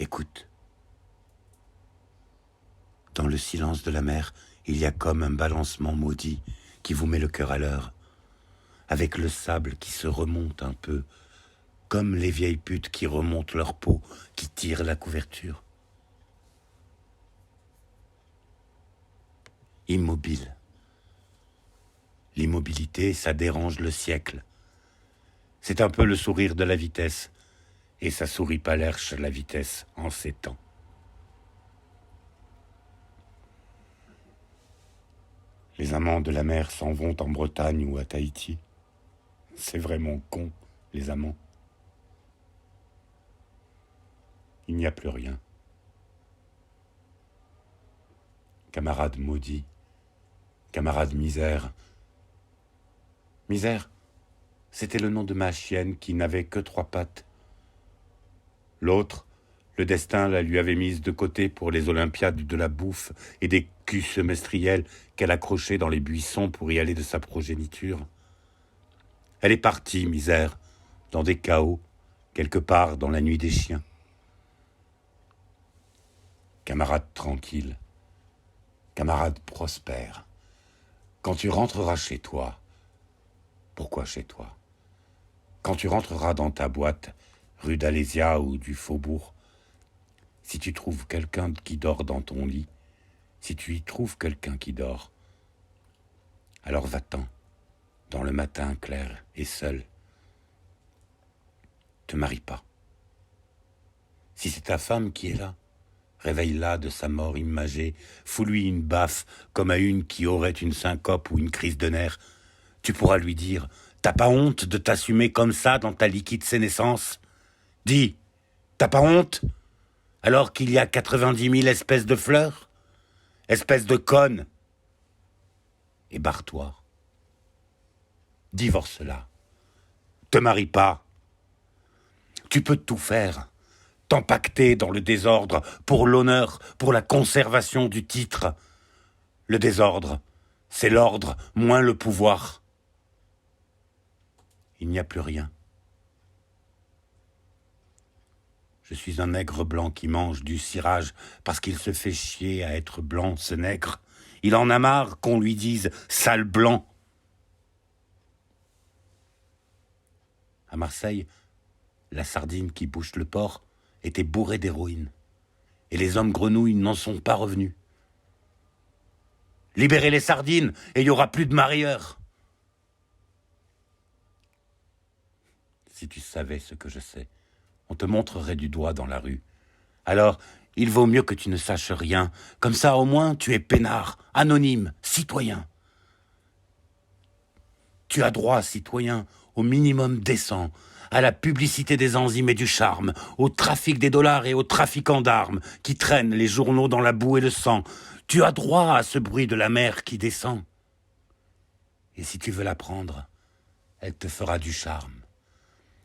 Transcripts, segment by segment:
Écoute. Dans le silence de la mer, il y a comme un balancement maudit qui vous met le cœur à l'heure, avec le sable qui se remonte un peu, comme les vieilles putes qui remontent leur peau, qui tirent la couverture. Immobile. L'immobilité, ça dérange le siècle. C'est un peu le sourire de la vitesse, et ça sourit pas l'herche, la vitesse, en ces temps. Les amants de la mer s'en vont en Bretagne ou à Tahiti. C'est vraiment con, les amants. Il n'y a plus rien. Camarade maudit, camarade misère. Misère, c'était le nom de ma chienne qui n'avait que 3 pattes. L'autre, le destin la lui avait mise de côté pour les olympiades de la bouffe et des culs semestriels qu'elle accrochait dans les buissons pour y aller de sa progéniture. Elle est partie, misère, dans des chaos, quelque part dans la nuit des chiens. Camarade tranquille, camarade prospère, quand tu rentreras chez toi, pourquoi chez toi? Quand tu rentreras dans ta boîte, rue d'Alésia ou du Faubourg, si tu trouves quelqu'un qui dort dans ton lit, si tu y trouves quelqu'un qui dort, alors va-t'en, dans le matin clair et seul. Te marie pas. Si c'est ta femme qui est là, réveille-la de sa mort imagée, fous-lui une baffe comme à une qui aurait une syncope ou une crise de nerfs. Tu pourras lui dire, t'as pas honte de t'assumer comme ça dans ta liquide sénescence? Dis, t'as pas honte? Alors qu'il y a 90 000 espèces de fleurs? Espèces de connes? Et barre-toi. Divorce-la. Te marie pas. Tu peux tout faire. T'empacter dans le désordre pour l'honneur, pour la conservation du titre. Le désordre, c'est l'ordre, moins le pouvoir. Il n'y a plus rien. Je suis un nègre blanc qui mange du cirage parce qu'il se fait chier à être blanc, ce nègre. Il en a marre qu'on lui dise « sale blanc ». À Marseille, la sardine qui bouche le port était bourrée d'héroïne. Et les hommes grenouilles n'en sont pas revenus. Libérez les sardines et il n'y aura plus de marieurs. Si tu savais ce que je sais, on te montrerait du doigt dans la rue. Alors, il vaut mieux que tu ne saches rien. Comme ça, au moins, tu es peinard, anonyme, citoyen. Tu as droit, citoyen, au minimum décent, à la publicité des enzymes et du charme, au trafic des dollars et aux trafiquants d'armes qui traînent les journaux dans la boue et le sang. Tu as droit à ce bruit de la mer qui descend. Et si tu veux la prendre, elle te fera du charme,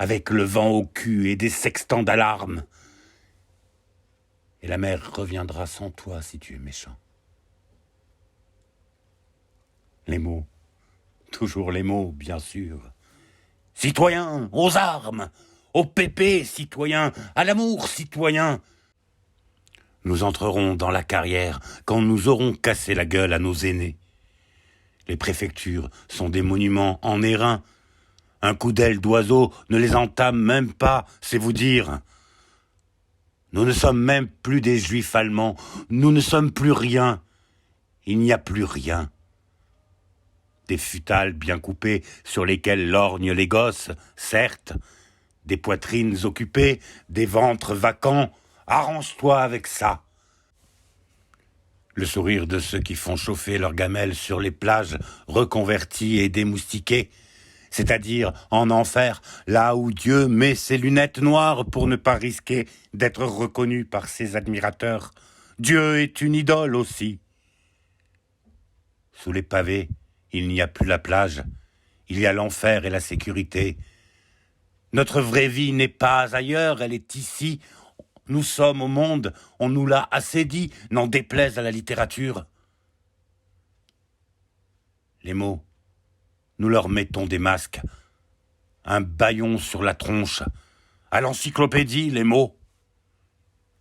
avec le vent au cul et des sextants d'alarme. Et la mer reviendra sans toi si tu es méchant. Les mots, toujours les mots, bien sûr. Citoyens, aux armes, au pépé, citoyens, à l'amour, citoyens. Nous entrerons dans la carrière quand nous aurons cassé la gueule à nos aînés. Les préfectures sont des monuments en airain. Un coup d'aile d'oiseau ne les entame même pas, c'est vous dire. Nous ne sommes même plus des juifs allemands, nous ne sommes plus rien. Il n'y a plus rien. Des futales bien coupées sur lesquelles lorgnent les gosses, certes, des poitrines occupées, des ventres vacants, arrange-toi avec ça. Le sourire de ceux qui font chauffer leurs gamelles sur les plages reconverties et démoustiquées, c'est-à-dire en enfer, là où Dieu met ses lunettes noires pour ne pas risquer d'être reconnu par ses admirateurs. Dieu est une idole aussi. Sous les pavés, il n'y a plus la plage, il y a l'enfer et la sécurité. Notre vraie vie n'est pas ailleurs, elle est ici. Nous sommes au monde, on nous l'a assez dit, n'en déplaise à la littérature. Les mots, nous leur mettons des masques, un bâillon sur la tronche. À l'encyclopédie, les mots.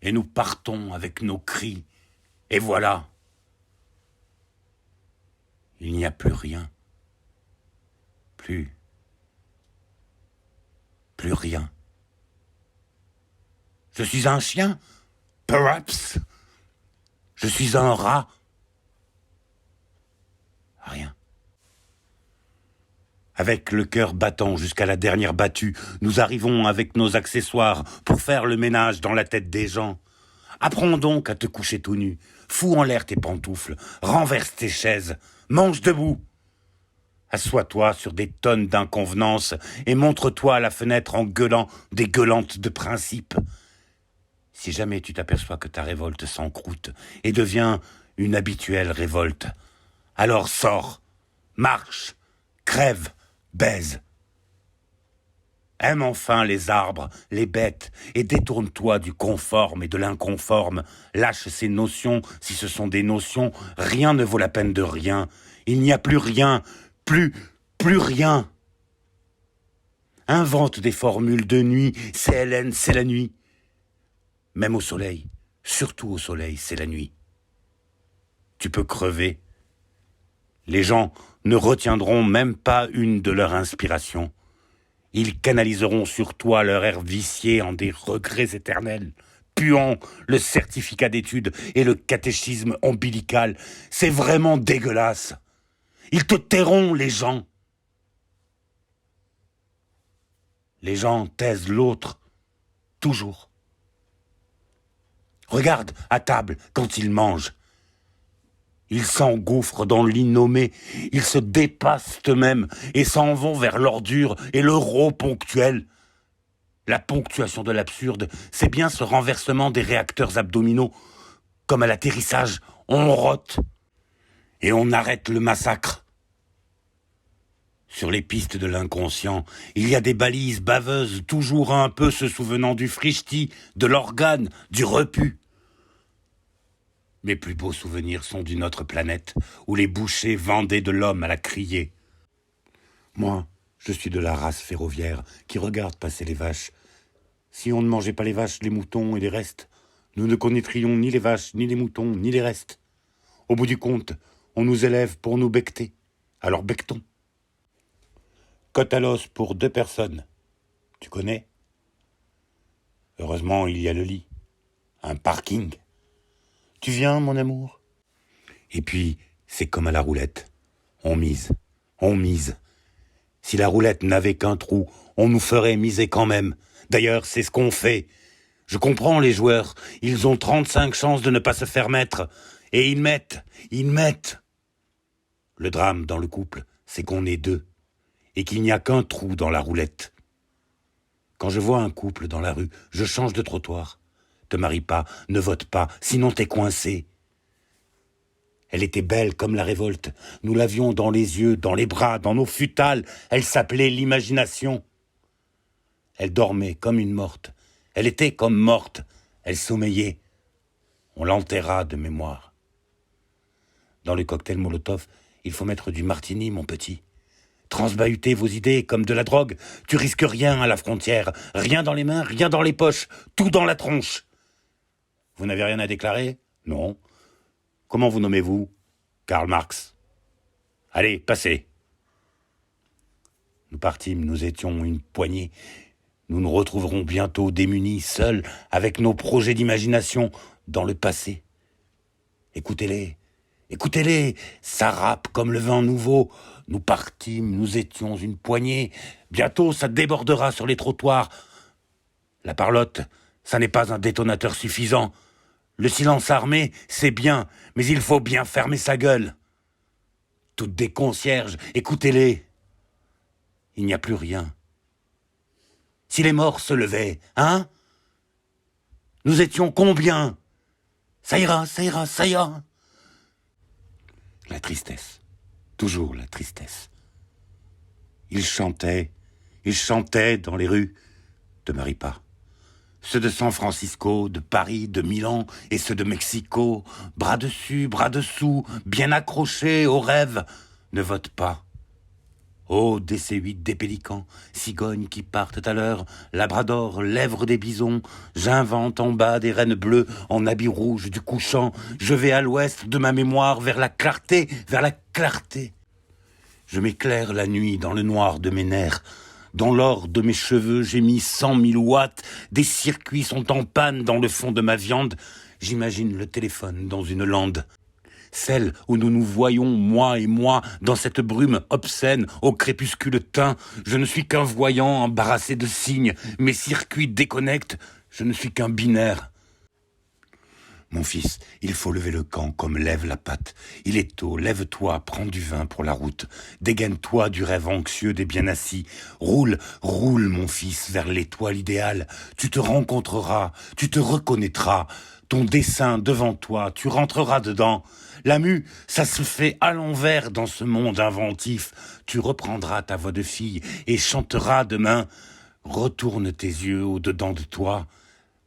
et nous partons avec nos cris. Et voilà, il n'y a plus rien. Plus rien. Je suis un chien, perhaps. Je suis un rat. Rien. Avec le cœur battant jusqu'à la dernière battue, nous arrivons avec nos accessoires pour faire le ménage dans la tête des gens. Apprends donc à te coucher tout nu, fous en l'air tes pantoufles, renverse tes chaises, mange debout. Assois-toi sur des tonnes d'inconvenances et montre-toi à la fenêtre en gueulant des gueulantes de principe. Si jamais tu t'aperçois que ta révolte s'encroute et devient une habituelle révolte, alors sors, marche, crève, baise. Aime enfin les arbres, les bêtes, et détourne-toi du conforme et de l'inconforme. Lâche ces notions, si ce sont des notions, rien ne vaut la peine de rien. Il n'y a plus rien, plus rien. Invente des formules de nuit, c'est Hélène, c'est la nuit. Même au soleil, surtout au soleil, c'est la nuit. Tu peux crever. Les gens ne retiendront même pas une de leurs inspirations. Ils canaliseront sur toi leur air vicié en des regrets éternels, puant le certificat d'études et le catéchisme ombilical. C'est vraiment dégueulasse. Ils te tairont, les gens. Les gens taisent l'autre, toujours. Regarde à table quand ils mangent. Ils s'engouffrent dans l'innommé, ils se dépassent eux-mêmes et s'en vont vers l'ordure et le rot ponctuel. La ponctuation de l'absurde, c'est bien ce renversement des réacteurs abdominaux. Comme à l'atterrissage, on rote et on arrête le massacre. Sur les pistes de l'inconscient, il y a des balises baveuses, toujours un peu se souvenant du frichti, de l'organe, du repu. Mes plus beaux souvenirs sont d'une autre planète, où les bouchers vendaient de l'homme à la criée. Moi, je suis de la race ferroviaire qui regarde passer les vaches. Si on ne mangeait pas les vaches, les moutons et les restes, nous ne connaîtrions ni les vaches, ni les moutons, ni les restes. Au bout du compte, on nous élève pour nous becqueter. Alors becquetons. Côte à l'os pour 2 personnes. Tu connais? Heureusement, il y a le lit. Un parking. Tu viens, mon amour? Et puis, c'est comme à la roulette. On mise. Si la roulette n'avait qu'un trou, on nous ferait miser quand même. D'ailleurs, c'est ce qu'on fait. Je comprends les joueurs. Ils ont 35 chances de ne pas se faire mettre. Et ils mettent. Le drame dans le couple, c'est qu'on est 2. Et qu'il n'y a qu'un trou dans la roulette. Quand je vois un couple dans la rue, je change de trottoir. Te marie pas, ne vote pas, sinon t'es coincé. Elle était belle comme la révolte. Nous l'avions dans les yeux, dans les bras, dans nos futales. Elle s'appelait l'imagination. Elle dormait comme une morte. Elle était comme morte. Elle sommeillait. On l'enterra de mémoire. Dans le cocktail Molotov, il faut mettre du martini, mon petit. Transbahuter vos idées comme de la drogue. Tu risques rien à la frontière. Rien dans les mains, rien dans les poches. Tout dans la tronche. Vous n'avez rien à déclarer? Non. Comment vous nommez-vous? Karl Marx. Allez, passez. Nous partîmes, nous étions une poignée. Nous nous retrouverons bientôt démunis, seuls, avec nos projets d'imagination dans le passé. Écoutez-les, ça rappe comme le vent nouveau. Nous partîmes, nous étions une poignée. Bientôt, ça débordera sur les trottoirs. La parlotte, ça n'est pas un détonateur suffisant. Le silence armé, c'est bien, mais il faut bien fermer sa gueule. Toutes des concierges, écoutez-les. Il n'y a plus rien. Si les morts se levaient, hein? Nous étions combien? Ça ira. La tristesse, toujours la tristesse. Ils chantaient dans les rues. Te marie pas. Ceux de San Francisco, de Paris, de Milan et ceux de Mexico, bras dessus, bras dessous, bien accrochés aux rêves, ne votent pas. Ô DC-8 des pélicans, cigognes qui partent à l'heure, labrador, lèvres des bisons, j'invente en bas des rennes bleues en habit rouge du couchant, je vais à l'ouest de ma mémoire vers la clarté, vers la clarté. Je m'éclaire la nuit dans le noir de mes nerfs, dans l'or de mes cheveux j'ai mis 100 000 watts, des circuits sont en panne dans le fond de ma viande, j'imagine le téléphone dans une lande. Celle où nous nous voyons, moi et moi, dans cette brume obscène, au crépuscule teint. Je ne suis qu'un voyant embarrassé de signes. Mes circuits déconnectent. Je ne suis qu'un binaire. Mon fils, il faut lever le camp comme lève la patte. Il est tôt, lève-toi, prends du vin pour la route. Dégaine-toi du rêve anxieux des bien assis. Roule, roule, mon fils, vers l'étoile idéale. Tu te rencontreras, tu te reconnaîtras. Ton dessin devant toi, tu rentreras dedans. La mue, ça se fait à l'envers dans ce monde inventif. Tu reprendras ta voix de fille et chanteras demain. Retourne tes yeux au-dedans de toi.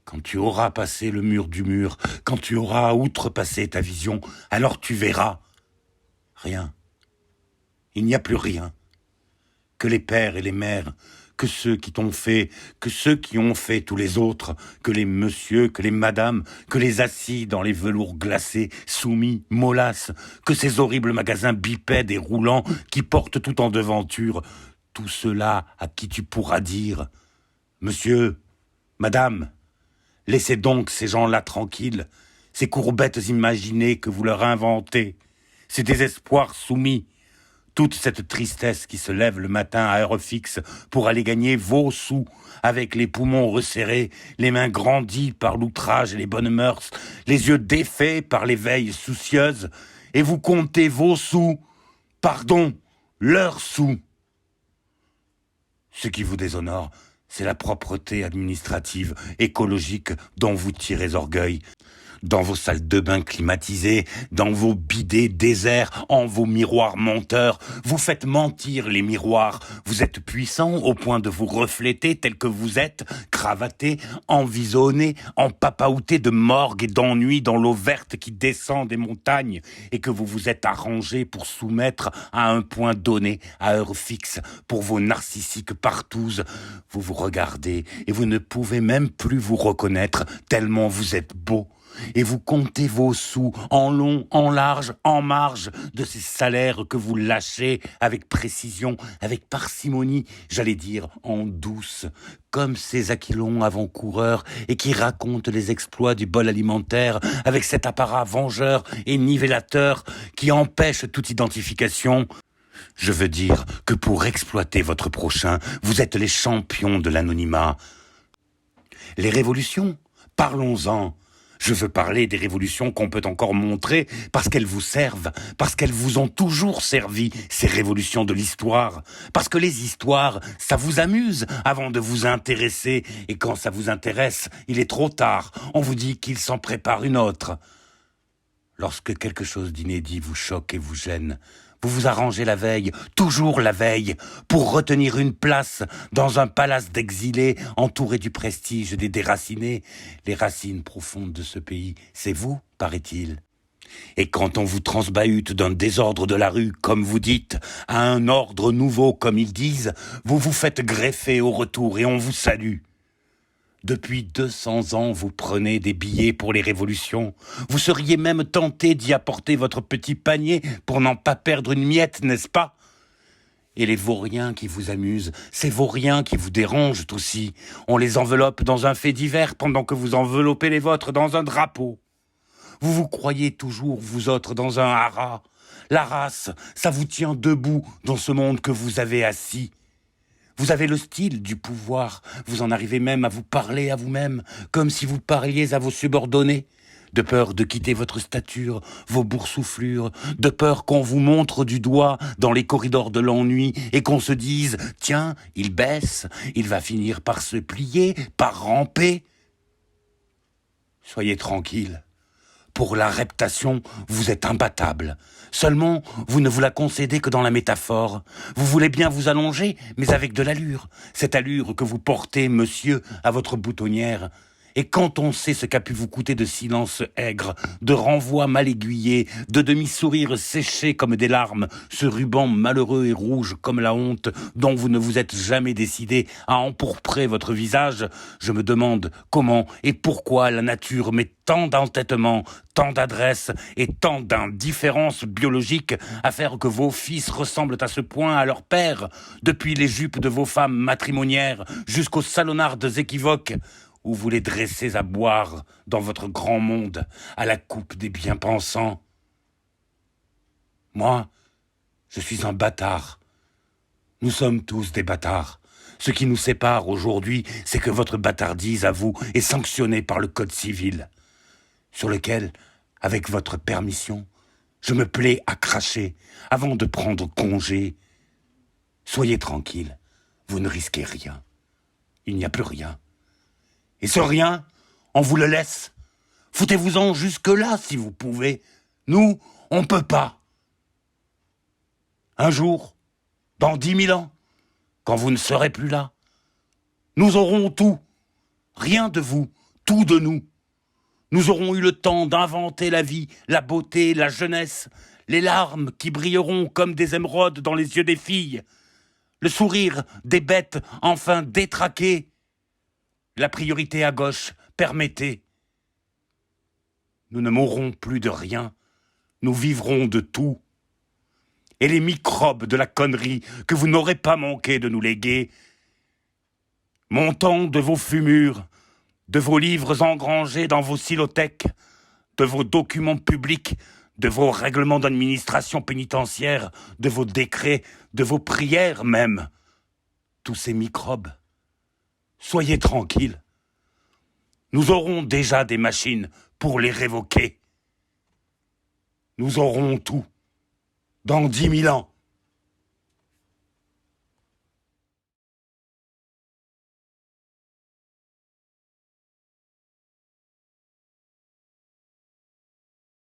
Quand tu auras passé le mur du mur, quand tu auras outrepassé ta vision, alors tu verras. Rien. Il n'y a plus rien. Que les pères et les mères, que ceux qui t'ont fait, que ceux qui ont fait tous les autres, que les messieurs, que les madames, que les assis dans les velours glacés, soumis, molasses, que ces horribles magasins bipèdes et roulants qui portent tout en devanture, tout cela à qui tu pourras dire « Monsieur, madame, laissez donc ces gens-là tranquilles, ces courbettes imaginées que vous leur inventez, ces désespoirs soumis, toute cette tristesse qui se lève le matin à heure fixe pour aller gagner vos sous, avec les poumons resserrés, les mains grandies par l'outrage et les bonnes mœurs, les yeux défaits par les veilles soucieuses, et vous comptez vos sous, pardon, leurs sous. Ce qui vous déshonore, c'est la propreté administrative, écologique dont vous tirez orgueil. Dans vos salles de bain climatisées, dans vos bidets déserts, en vos miroirs menteurs, vous faites mentir les miroirs. Vous êtes puissant au point de vous refléter tel que vous êtes, cravaté, envisonné, empapaouté de morgue et d'ennui dans l'eau verte qui descend des montagnes, et que vous vous êtes arrangé pour soumettre à un point donné, à heure fixe, pour vos narcissiques partouzes. Vous vous regardez et vous ne pouvez même plus vous reconnaître tellement vous êtes beau. Et vous comptez vos sous en long, en large, en marge de ces salaires que vous lâchez avec précision, avec parcimonie, j'allais dire en douce, comme ces aquilons avant-coureurs et qui racontent les exploits du bol alimentaire avec cet apparat vengeur et nivellateur qui empêche toute identification. Je veux dire que pour exploiter votre prochain, vous êtes les champions de l'anonymat. Les révolutions, parlons-en. Je veux parler des révolutions qu'on peut encore montrer parce qu'elles vous servent, parce qu'elles vous ont toujours servi, ces révolutions de l'histoire. Parce que les histoires, ça vous amuse avant de vous intéresser. Et quand ça vous intéresse, il est trop tard. On vous dit qu'il s'en prépare une autre. Lorsque quelque chose d'inédit vous choque et vous gêne, vous vous arrangez la veille, toujours la veille, pour retenir une place dans un palace d'exilés entouré du prestige des déracinés. Les racines profondes de ce pays, c'est vous, paraît-il. Et quand on vous transbahute d'un désordre de la rue, comme vous dites, à un ordre nouveau, comme ils disent, vous vous faites greffer au retour et on vous salue. Depuis 200 ans, vous prenez des billets pour les révolutions. Vous seriez même tenté d'y apporter votre petit panier pour n'en pas perdre une miette, n'est-ce pas ? Et les vauriens qui vous amusent, ces vauriens qui vous dérangent aussi. On les enveloppe dans un fait divers pendant que vous enveloppez les vôtres dans un drapeau. Vous vous croyez toujours, vous autres, dans un haras. La race, ça vous tient debout dans ce monde que vous avez assis. Vous avez le style du pouvoir, vous en arrivez même à vous parler à vous-même, comme si vous parliez à vos subordonnés, de peur de quitter votre stature, vos boursouflures, de peur qu'on vous montre du doigt dans les corridors de l'ennui et qu'on se dise « Tiens, il baisse, il va finir par se plier, par ramper ». Soyez tranquille. Pour la reptation, vous êtes imbattable. Seulement, vous ne vous la concédez que dans la métaphore. Vous voulez bien vous allonger, mais avec de l'allure. Cette allure que vous portez, monsieur, à votre boutonnière. Et quand on sait ce qu'a pu vous coûter de silence aigre, de renvois mal aiguillés, de demi-sourires séchés comme des larmes, ce ruban malheureux et rouge comme la honte dont vous ne vous êtes jamais décidé à empourprer votre visage, je me demande comment et pourquoi la nature met tant d'entêtement, tant d'adresse et tant d'indifférence biologique à faire que vos fils ressemblent à ce point à leur père, depuis les jupes de vos femmes matrimoniaires jusqu'aux salonnardes équivoques, où vous les dressez à boire dans votre grand monde, à la coupe des bien-pensants. Moi, je suis un bâtard. Nous sommes tous des bâtards. Ce qui nous sépare aujourd'hui, c'est que votre bâtardise à vous est sanctionnée par le Code civil, sur lequel, avec votre permission, je me plais à cracher avant de prendre congé. Soyez tranquille, vous ne risquez rien. Il n'y a plus rien. Et ce rien, on vous le laisse. Foutez-vous-en jusque-là si vous pouvez. Nous, on ne peut pas. Un jour, dans 10 000 ans, quand vous ne serez plus là, nous aurons tout. Rien de vous, tout de nous. Nous aurons eu le temps d'inventer la vie, la beauté, la jeunesse, les larmes qui brilleront comme des émeraudes dans les yeux des filles, le sourire des bêtes enfin détraquées. La priorité à gauche, permettez. Nous ne mourrons plus de rien, nous vivrons de tout. Et les microbes de la connerie que vous n'aurez pas manqué de nous léguer, montant de vos fumures, de vos livres engrangés dans vos silothèques, de vos documents publics, de vos règlements d'administration pénitentiaire, de vos décrets, de vos prières même, tous ces microbes, soyez tranquilles. Nous aurons déjà des machines pour les révoquer. Nous aurons tout dans 10 000 ans.